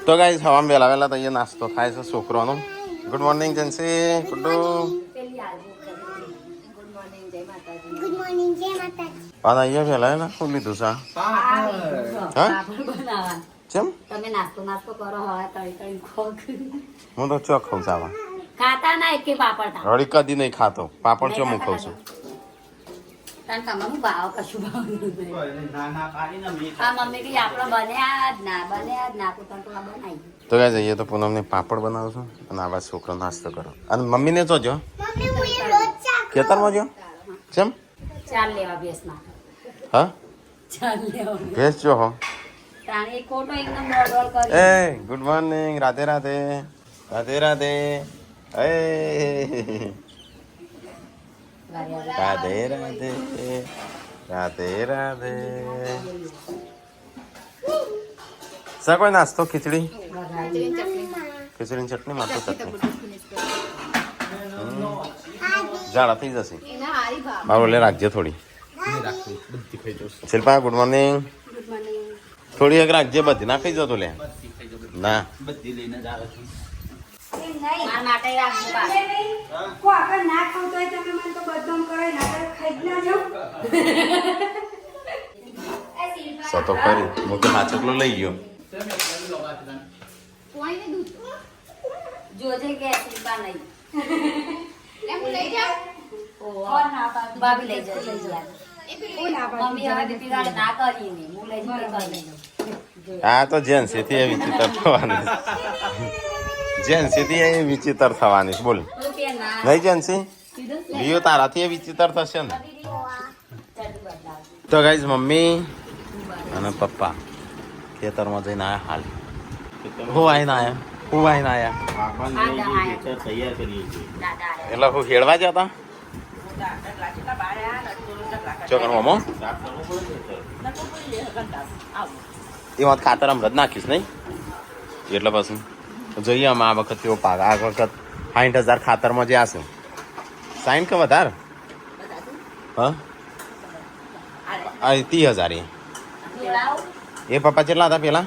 તો ગાઈસ હવામાં વહેલા વહેલા તો અહીંયા નાસ્તો થાય છે છોકરોનો. Good morning Jansi Guddu. Good morning જય માતાજી. પાછા અહીંયા વહેલા વહેલા શું લીધું છે? હા ચમ તમે નાસ્તો કરો હવે તળી ખોક હું તો ચોક ખાઉં છું. ખાતા ના એક પાપડ ખાવ હળી કદી નહીં ખાતો. પાપડ ચો હું ખાઉં છું. તને તમારું ભાવ કશું ભાવ નહીં. આ મમ્મી કે આપણે બન્યા જ ના પોતાનું તો આ બનાવી. તો ગાઈસ અહીંયા તો પૂનમને પાપડ બનાવું છું અને આ બાદ છોકરો નાસ્તો કરો. અને મમ્મીને જોજો મમ્મી હું એ રોજ ચા ખેતરમાં જો ચમ ચાલ લેવા બેસના હા ચાલ લેવા ભેસ જો હો. તાણી ખોટો એકદમ ડોલ કરી. એ ગુડ મોર્નિંગ રાધે રાધે રાધે રાધે એ રાધે રાધે રાધે રાધે. સા કોઈ નાસ્તો ખીચડી ખીચડીની ચટણી માત્ર ચટણી ઝાડા થઈ જશે. મારું લે રાખજે થોડી. Shilpa good morning. થોડી એક રાખજે બધી ના ખાઈ જતો લે ના મારા માટે રાખજો સતો કરી હું તો હાચકલો લઈ ગયો. જોજે કે શિલ્પા નહીં ભાભી લઈ જશે મમ્મી હવે દીદી ના કરી ને હું લઈ જઈ. આ તો જેન્સી થી એ વિચિત્ર થવાની જેન્સી થી એ વિચિત્ર થવાની બોલ નહીં જેન્સી લિયો તારાથી એ વિચિત્ર થશે ને. તો ગાઈઝ મમ્મી અને પપ્પા ખેતરમાં જઈને આયા હાલ. હું આવીને આયા એટલે હું હેડવા જતા ચોકર મોમો એમાં ખાતર આમ રદ નાખીશ નહીં એટલે પછી જોઈએ અમે આ વખત કેવો પાક. આ વખત 60,000 ખાતરમાં જે હશે 60 કે વધારે હા 30,000 એ પપ્પા કેટલા હતા પેલા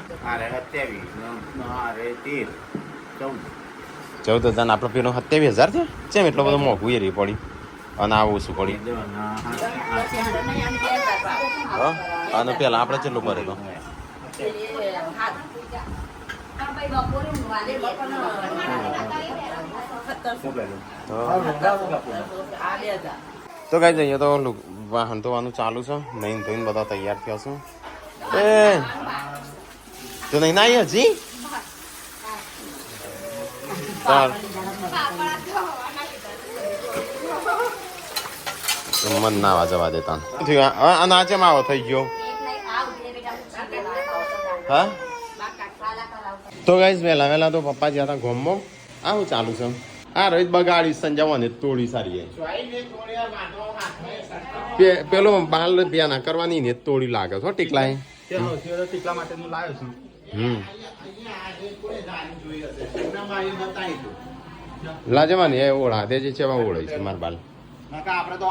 14,000 આપણે પેલો 27,000 છે. ચેમ એટલો બધો મોંઘું એ રહી પડી અને આવું શું પડી અને પેલા આપણે કેટલું કરે તો તો કઈ જઈએ તો વાહન ધોવાનું ચાલુ છે. નહીં ધોઈને બધા તૈયાર થયા છું. એ તો નહીં ના હજી મન ના જવા દેતા અનાચે માવો થઈ ગયો. હા તો ગાઈસ વહેલા વહેલા તો પપ્પા જ્યાં હતા ગોમમાં આવું ચાલુ છે. આ રોજ બગાડી સંજાવવાની થોડી સારી પેલો બાલ ધ્યાન કરવાની ને તોડી લાગે છો ટીકલા માટે હું લાવ્યો છું. લાજવાની એ ઓળા દે છે એવા ઓળાય છે મારા બાલ. આપણે તો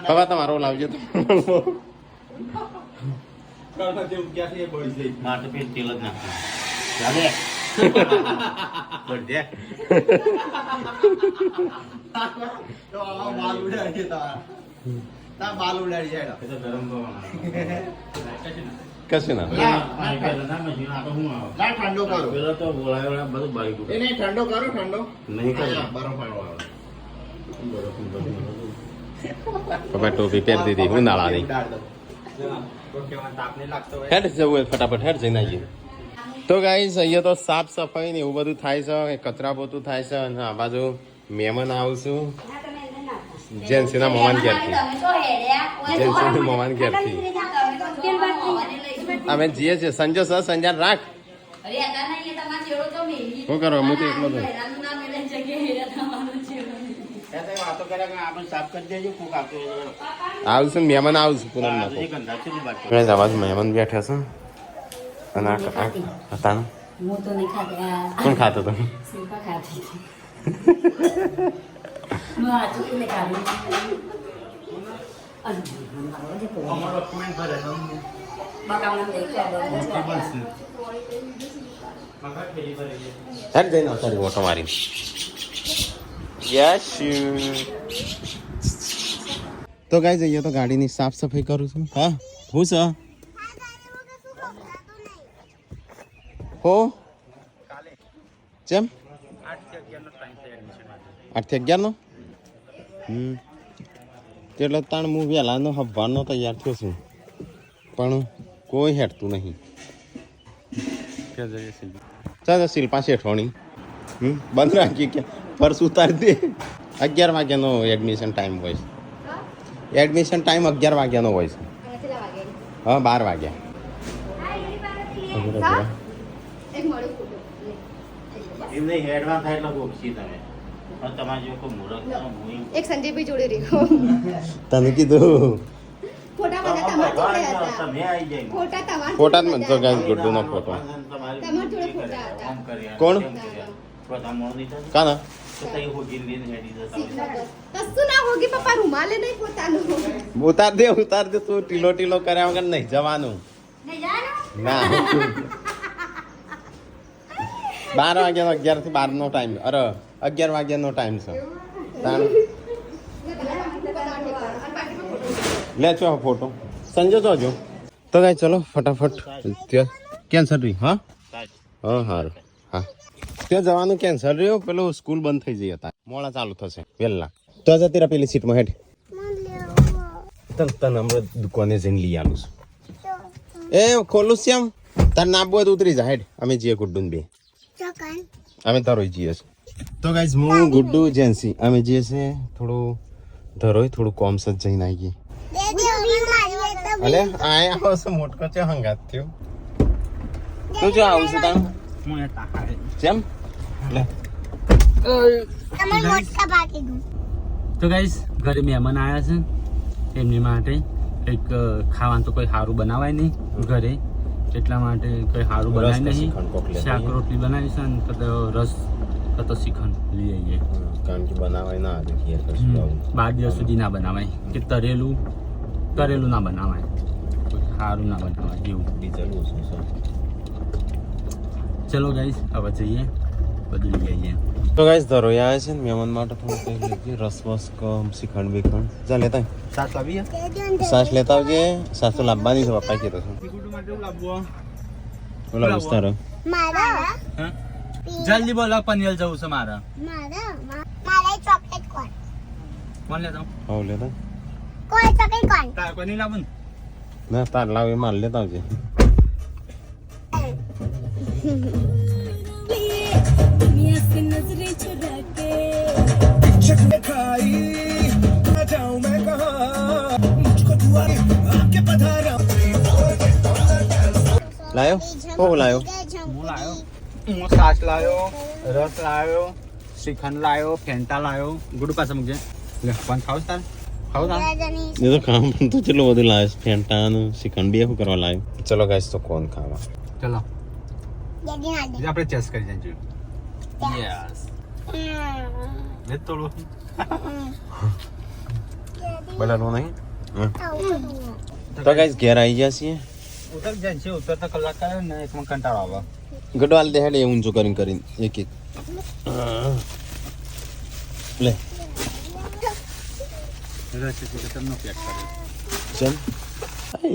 હવે તમારો લાવજો તો મારે પેટ તેલ જ નાખવું. બાલ ઉડાડી જાય કશું ના ઠંડો કરો ઠંડો કરો ઠંડો નહીં કરે બરફ પપ્પા ટોપી પહેરી દીધી ઉનાળાની. હેડ જવું હોય ફટાફટ હેડ જઈને આવીએ. તો ગાઈસ અહીંયા તો સાફ સફાઈ ને એવું બધું થાય છે. કચરા પોતું થાય છે અને આ બાજુ મહેમાન આવશું જેન્સીના મોમાન ઘેરથી અમે જઈએ છીએ. સંજો સર સંજાન રાખ શું કરો હું તો એકલો છું. આવશું મહેમાન આવશું પૂનમ બાજુ મહેમાન બેઠા છે અને હતા કોણ ખાતો હતો બકાવને દેખ્યા હેડ જઈને આવતા ઓટો મારી યસ તો ગાઈ જઈએ તો ગાડીની સાફ સફાઈ કરું છું હા હું છે હો જેમ 8 થી 11 નો એટલે તાણ હું વહેલાનો હવાનો તૈયાર થયો છું પણ કોઈ હેઠતું નહીં ચાલો શિલ્પા શેઠવાણી બંધ રાખી કે પર્સ ઉતારી દે 11 વાગ્યાનો એડમિશન ટાઈમ હોય છે એડમિશન ટાઈમ 11 વાગ્યાનો હોય છે હા 12 વાગ્યા એમ નહીં એડવાન્સ થાય એટલે ગોખશી તમે પણ તમારે જો કોઈ મુહૂર્ત એક સંજયભાઈ જોડે રહ્યો તને કીધું ફોટા બધા તમારા જોડે હતા તમે આવી જાય ફોટા તમારા ફોટા જ તો ગાઈસ ગુડ્ડુનો ફોટો તમારા જોડે ફોટા હતા કોણ? બધા મોણ દીધા કાના તો તઈ હોગી લઈને હેડી જતા કશું ના હોગી પપ્પા રૂમાલે નહીં પોતાનું ઉતાર દે તું ટીલો ટીલો કર્યા વગર નહીં જવાનું ના 12 વાગ્યાનો 11 થી 12 નો ટાઈમ અરે 11 વાગ્યાનો ટાઈમ છે તાણ લે છો ફોટો સંજો જોજો તો ગાઈ ચલો ફટાફટ ત્યાં કેન્સલ રહી હા હા હારું હા ત્યાં જવાનું કેન્સલ રહ્યું પેલું સ્કૂલ બંધ થઈ જઈ હતા મોડા ચાલુ થશે વહેલા તો જતી રહે પેલી સીટમાં હેઠ તને હમણાં દુકાને જઈને લઈ આલું છું એ ખોલું શ્યામ તાર ના બોય તો ઉતરી જા હેડ અમે જઈએ ગુડ્ડુ બે અમે તારો જઈએ છીએ તો ગાઈઝ હું ગુડ્ડુ જેન્સી અમે જઈએ છીએ થોડું ધરોય થોડું કોમ સજ જઈને આવીએ અલે આયા આવશે મોટકો છે હંગાત થયો તું જો આવું છું તાણ હું એ તાકારે જેમ લે તમારે મોટા પાકી દઉં તો ગાઈસ ઘરે મહેમાન આવ્યા છે એમની માટે કંઈક ખાવાનું તો કોઈ સારું બનાવાય નહીં ઘરે એટલા માટે કોઈ સારું બનાય નહીં શાક રોટલી બનાવી છે ને તો રસ તો શ્રીખંડ લઈ આવીએ કારણ કે બનાવાય ના આજે ઘેર કશું આવું 12 દિવસ સુધી ના બનાવાય કે તરેલું ના બનાવાય સારું ના બનાવાય એવું ડીઝલ ઓછું છે ચલો ગાઈસ હવે જઈએ બધું લઈ આવીએ તો ગાઈસ ધરોઈ આવે છે ને મહેમાન માટે થોડું કંઈ લઈએ રસ વસ કમ શ્રીખંડ બીખંડ જા લેતા સાત લાવીએ સાસ લેતા આવજે સાસ તો લાવવાની છે પપ્પા કીધું છે ગુડુ માટે લાવવો ઓલા વિસ્તાર મારા જલ્દી બોલો પનવેલ જવું છે મારે મારા ચોકલેટ કોણ કોણ લેતા હોવ લેતા કોઈ ચોકલેટ કોણ તાર કોઈ નહીં લાવું ના તાર લાવ એ માલ લેતા આવજે લાયો ઓ લાયો હું લાયો હું છાશ લાયો રસ લાયો શ્રીખંડ લાયો ફેંટા લાયો ગુડુ પાસે મૂકજે લે પણ ખાવ તાર એ તો કામ તો ચલો બધું લાવ્યો ફેંટાનું શ્રીખંડ બે શું કરવા લાવ્યો ચલો ગાઈસ તો કોણ ખાવા ચલો જલ્દી ના દે આપણે ચેસ કરી જઈએ યસ લે તોડો બધાનું નહીં તો ગાઈસ ઘેર આવી ગયા છીએ ઉતર જાય છે ઉતરતા કલાક કરે ને એકમાં કંટાળો આવે ગડવાલ દે હેડે ઊંચો કરીને એક એક લે રેસીપી તમને પેક કરે ચલ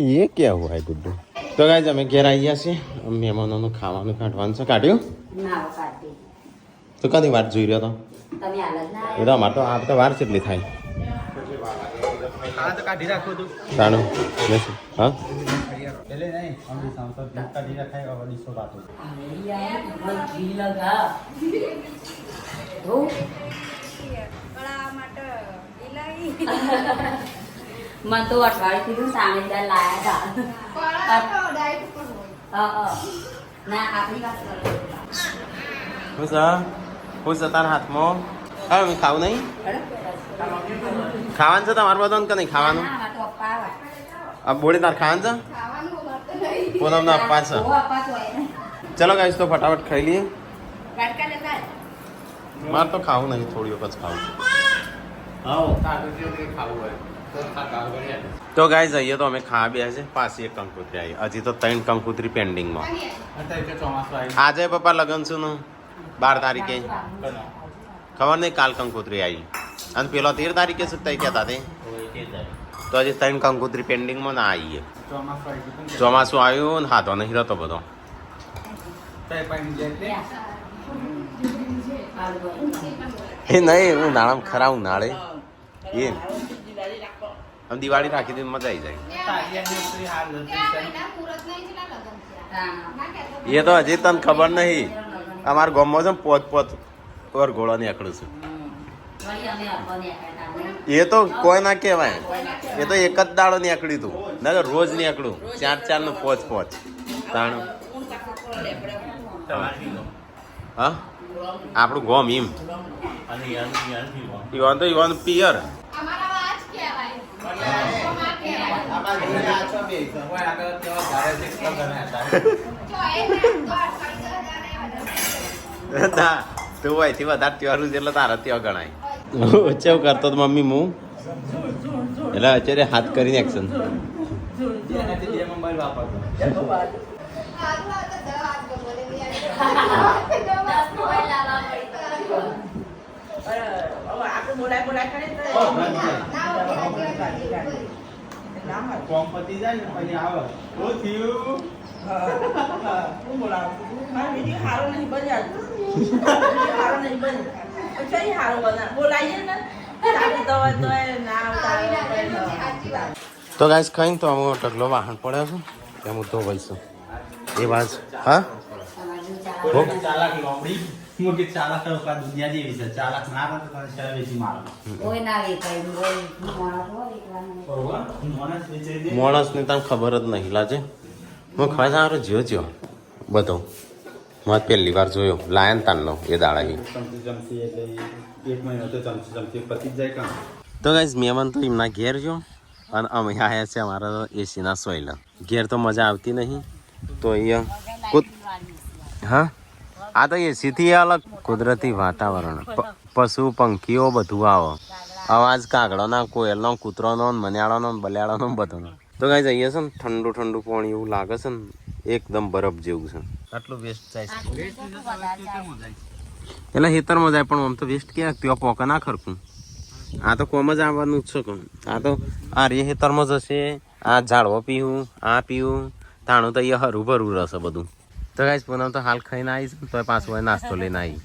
ये क्या हुआ है गुड्डू तो गाइस અમે ઘેર આવી ગયા છીએ મહેમાનોનું ખાવાનું કાઢવાનું છે કાઢ્યું ના કાઢી તો કદી વાત જોઈ રહ્યો તો તમે હાલ જ ના એ તો અમારે તો આ તો વાર કેટલી થાય આ તો કાઢી રાખો તું તાણું લેશું હા એટલે નહીં અમે સાંસદ કાઢી રાખાય હવે ડીસો બાતો ઘી લગા હો મને તો અઠવાડિયું કીધું સામેદાર લાયા હતા ના આપણી વાત કરો હું છે તારા હાથમાં હા હું ખાવું નહીં ખાવાનું છે તમારે બધાને કે નહીં ખાવાનું ના તો અપ્પા આ બોડી તાર ખાવાનું છે પૂનમનો અપવાસ છે અપ્પા તો ચલો ગાઈસ તો ફટાફટ ખાઈ લઈએ વાટકા લેતા મારે તો ખાવું નહીં થોડી વખત ખાવું હા તારે જે ખાવું હોય તો ગાઈઝ અહીંયા તો અમે ખાવા બેસે છે પાછી એક કંકોત્રી આવી હજી તો 3 કંકોત્રી પેન્ડિંગમાં આજે પપ્પા લગન છું ને 12 તારીખે ખબર નહીં કાલ કંકોત્રી આવી અને પેલો 13 તારીખે શું તઈ કહેતા તે તો હજી 3 કંકોત્રી પેન્ડિંગમાં ના આવી ચોમાસું આવ્યું ને હાથો નહીં રહેતો બધો એ નહીં ઉનાળામાં ખરા ઉનાળે એ આમ દિવાળી રાખી દે મજા આવી જાય એ તો હજી તને ખબર નહીં અમારા ગામમાં છે પોત વરઘોડો નીકળું છું એ તો કોઈ ના કહેવાય એ તો એક જ દાડો નીકળ્યું તું ના રોજ નીકળું 4 નું 5 તાણ હા આપણું ગોમ એમ ઈવાન તો ઈવાન પિયર ના તું અહીંથી વધારે ત્યોહાર એટલે તારા ત્યાં ગણાય ચેવ કરતો તો મમ્મી હું એટલે અત્યારે હાથ કરીને એક્શન તો ગાઈસ ખાઈને તો અમે ટકલો વાહન પડ્યો છું ત્યાં હું ધોવાઈશું એ વાત હા માણસ ને તને ખબર જ નહીં લાજે હું ખાઈ સારો જ્યો બધો મેં પહેલી વાર જોયો લાયન તાનનો એ દાડા તો ગાઈસ મહેમાન તો એમના ઘેર જો અને અમે આવ્યા છે અમારા એસીના સોયલા ઘેર તો મજા આવતી નહીં તો અહીંયા હા આ તો એસીથી અલગ કુદરતી વાતાવરણ પશુ પંખીઓ બધું આવે અવાજ કાગડોના કોયલનો કૂતરોનો મનિયાળોનો બલિયાળોનો બધોનો તો ગાઈસ અહીંયા છે ને ઠંડુ ઠંડુ પાણી એવું લાગે છે ને એકદમ બરફ જેવું છે આટલું વેસ્ટ જાય છે એટલે હેતરમાં જાય પણ આમ તો વેસ્ટ ક્યાં ત્યાં પોકા ના ખરકું આ તો કોમ જ આવવાનું જ છે આ તો આ રે હેતરમાં જશે આ ઝાડવો પીવું આ પીવું તાણું તો અહીંયા હરું ભરું રહેશે બધું તો ગાઈસ પૂનમ તો હાલ ખાઈને આવીશ તો પાછું હોય નાસ્તો લઈને આવી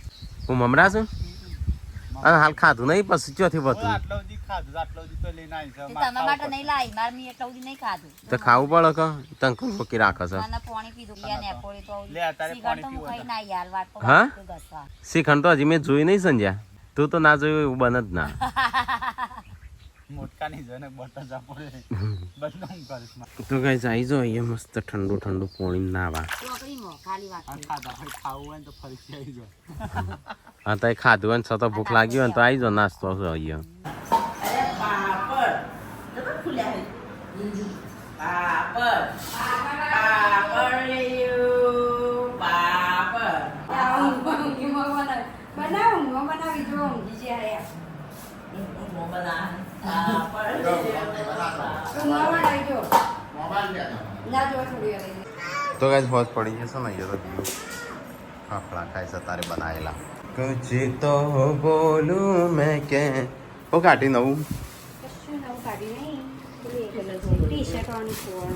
હું મમરા છું અને હાલ ખાધું નહીં પછી ચોથી બધું તો ખાવું પડે કે તંકુ મૂકી રાખે છે હા શ્રીખંડ તો હજી મેં જોઈ નહીં સંજ્યા તું તો ના જોયું એવું બને જ ના તો ગાઈસ આવી જાઓ અહીંયા મસ્ત ઠંડુ ઠંડુ પાણી નાવા હા તો ખાધું હોય ને છતાં ભૂખ લાગી હોય ને તો આવી જાઓ નાસ્તો છે અહીંયા તો ગાઈસ હોજ પડી જશે ને અહીંયા તો ફાફડા ખાય છે તારે બનાવેલા कुछ तो बोलूं मैं के ओ काटी नऊ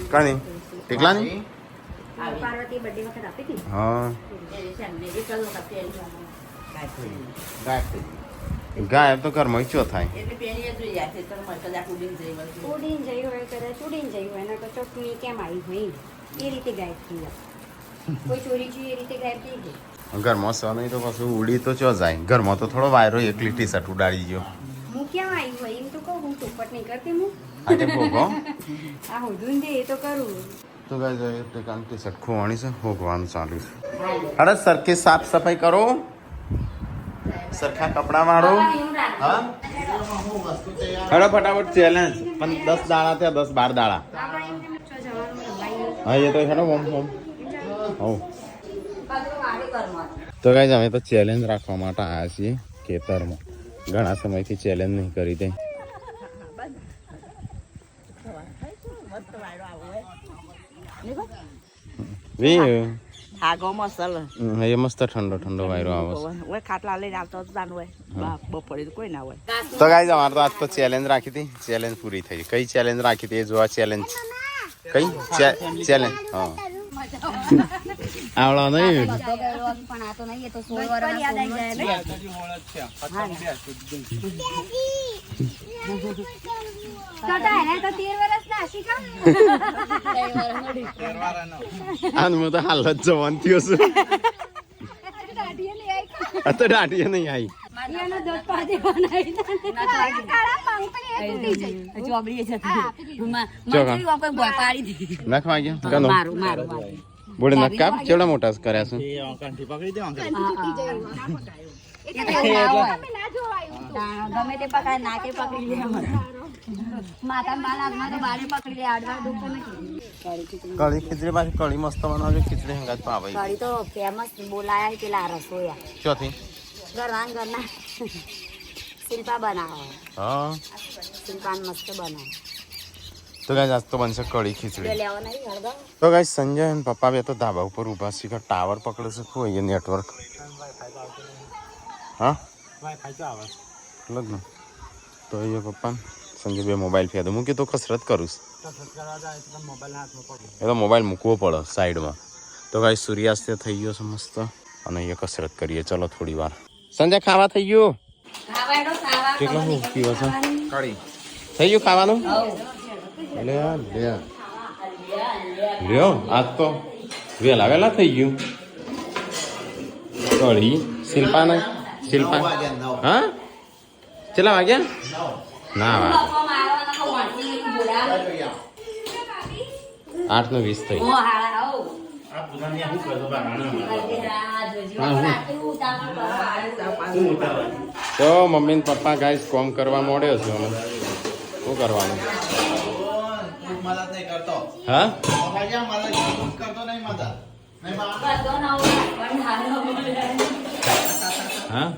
કાની ટીકલાની પાર્વતી બર્થડે વખત આપી હતી હા ગાય તો ઘરમાં ચો થાય ઉડીને જઈ હોય કદાચ ઉડીને જઈ હોય ને તો ચોકની કેમ આવી હોય એ રીતે ગાયબ થઈ જાય કોઈ ચોરી છે એ રીતે ગાયબ થઈ ગઈ ઘરમાં સ નહીં તો પાછું ઉડી તો ચો જાય ઘરમાં તો થોડો વાયરો એકલી ટી શર્ટ ઉડાડી ગયો હું ક્યાં આવી હોય એમ તો કહું હું ચોપટ નહીં કરતી હું આજે ભોગો આ હોધું દે એ તો કરું તો ગાય જાય એટલે કામ ટી શર્ટ ખોવાની છે ભોગવાનું ચાલુ છે અરે સરખી સાફ સફાઈ કરો સરખા કપડા મારો હા હેડો ફટાફટ ચેલેન્જ પણ 10 દાડા ત્યાં 10-12 દાડા હા એ તો હેડો ઓમ ઓમ હો તો ગાઈઝ અમે તો ચેલેન્જ રાખવા માટે આવ્યા છીએ ખેતરમાં ઘણા સમયથી ચેલેન્જ નહીં કરી દે વે આગો મસલ એ મસ્ત ઠંડો ઠંડો વાયરો આવે છે. ઓય ખાટલા લઈને આવતો જ જાન હોય બપોરે તો કોઈ ના હોય. તો ગાઈઝ અમારે તો આજ તો ચેલેન્જ રાખી હતી, ચેલેન્જ પૂરી થઈ. કઈ ચેલેન્જ રાખી હતી એ જોવા. ચેલેન્જ કઈ ચેલેન્જ? હા આવડો નહીં. પણ આ તો નહીં, એ તો 16 વર્ષના આનું તો હાલ જ જવાન થયો છે. આ તો દાઢીએ નહીં આવી. નાખવા ગયા કનો બોડે નક્કા કેવડા મોટા કર્યા છે. ગમે તે પકડાય, નાકે પકડી લે, માથા બાળકમાં તો બારે પકડી લે, આડવા દુખતો નથી. કઢી ખીચડી પાછી કઢી મસ્ત બનાવજો. ખીચડી હંગાત પાવે કઢી તો ફેમસ બોલાયા છે પેલા રસોયા ચોથી ઘરના શિલ્પા બનાવે. હા શિલ્પાન મસ્ત બનાવે. તો ગાઈસ આજ તો બનશે કઢી ખીચડી. લેવા નહીં હળદર. તો ગાઈસ સંજય અને પપ્પા બે તો ધાબા ઉપર ઊભા છે કે ટાવર પકડે છે. શું અહીંયા નેટવર્ક? હા લગ્ન તો અહીંયા પપ્પા સંજય બે મોબાઈલ ફેંદો મૂકી તો કસરત કરું છું. એ તો મોબાઈલ મૂકવો પડે સાઈડમાં. તો ગાઈસ સૂર્યાસ્ત થઈ ગયો છે મસ્ત અને અહીંયા કસરત કરીએ. ચલો થોડી વાર. સંજય ખાવા થઈ ગયું? કેટલું શું પીવો છો? કઢી થઈ ગયું ખાવાનું? લ્યો આજ તો વેલા વેલા થઈ ગયું. કઢી શિલ્પા હા કેટલા વાગ્યા? ના 8:20 થઈ. તો મમ્મી ને પપ્પા ગાઈસ કોમ કરવા મોડ્યો છે. અમે શું કરવાનું? હા હા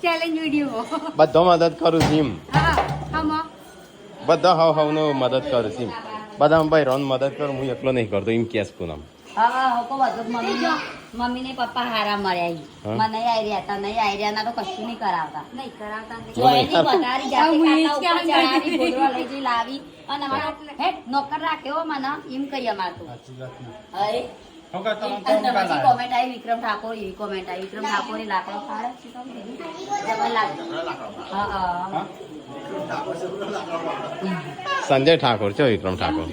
ચેલેન્જ વિડીયો બધો મદદ કરું છું. બધા હવ હવ નો મદદ કરું છું. બધા ભાઈ રોન મદદ કરું. હું એકલો નહીં કરતો એમ કેસ પૂનમ. મમ્મી ને પપ્પા હારા મળ્યા. મને આઈ રહ્યા તા નહીં આઈ રહ્યા ના તો કશું નહીં કરાવતા. નહીં કરાવતા લઈ જઈ લાવી અને નોકર રાખ્યો મને એમ કહી અમારતું. પછી કોમેન્ટ આવી વિક્રમ ઠાકોર, એવી કોમેન્ટ આવી વિક્રમ ઠાકોર લાકડો ફાડે. સંજય ઠાકોર છે વિક્રમ ઠાકોર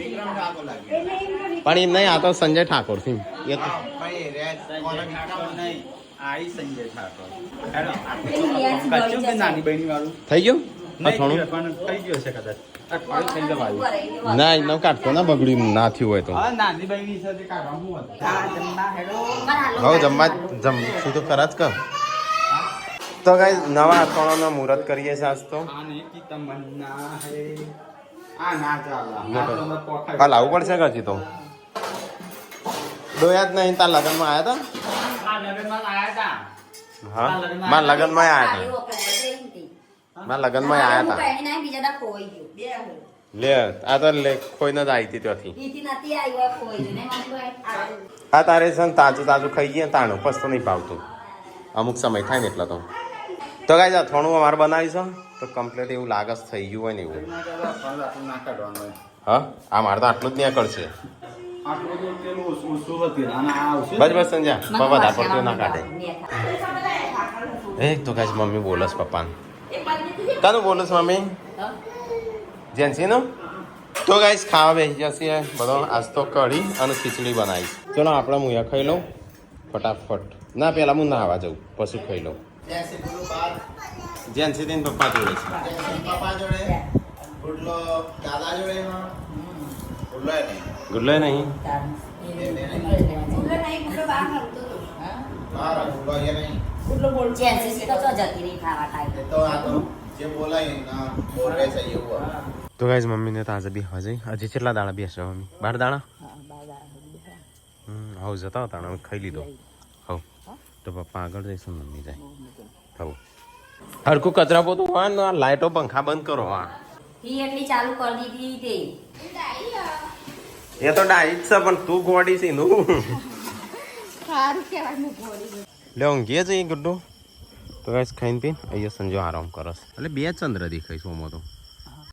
પણ એમ નહીં. આ તો સંજય ઠાકોર છે. થઈ ગયું ના એમ કાઢતો ના બગડ્યું ના થયું હોય તો. હવે જમવા જમશું તો ખરા જ કર. તો કઈ નવા અથાણાનો મુહૂર્ત કરીએ છીએ આજ તો. હા લાવવું પડશે કચી તો. દોયા જ નહીં તાર લગ્નમાં આવ્યા હતા? હા મારા લગ્નમાં આવ્યા હતા. મારા લગ્નમાં આવ્યા હતા. લે આ તો ખોઈને જ આવી હતી ત્યાંથી. હા તારે છે ને તાજું તાજું ખાઈ ગઈએ તાણું પછી તો નહીં ભાવતું. અમુક સમય થાય ને એટલે તો. તો કાંઈ અથાણું અમારે બનાવીશું તો કમ્પ્લીટ એવું લાગે થઈ ગયું હોય ને એવું. હા આ મારે તો આટલું જ નહીં કરશે. બસ બસ સંજય બધા પડતું ના કાઢે. એક તો કાંઈ મમ્મી બોલસ પપ્પાને. કાનું બોલસ મમ્મી? જેન્સીનું? તો ગાઈસ ખાવા બેસી જશે બધો. આજ તો કઢી અને ખીચડી બનાવીશ. ચલો આપણે મુયા ખાઈ લઉં ફટાફટ. ના પેલા હું નાહવા જાઉં પછી ખાઈ લઉં. જેન્સી દિન પપ્પા જોડે છે. ગુડલો નહીં. તો ગાઈસ મમ્મીને તો આજે બી હજી કેટલા દાણા બેસો મમ્મી? 12 દાણા. હવ જતા હતા ને ખાઈ લીધો. હવ તો પપ્પા આગળ જઈશું મમ્મી જાય. હવ હરકું કચરા પોતું હોય ને લાઈટો પંખા બંધ કરો. હા ही એટલી ચાલુ કરી દીધી તે એ તો ડાઈટ છે પણ તું ગોડી છે નું સારું કહેવાય હું ભોળી લે ઊંઘીએ જઈએ ગુડ્ડુ તો ગાઈસ ખાઈને પીને અહીંયા સંજો આરામ કરસ એટલે બે ચંદ્ર દેખાય સોમાં તો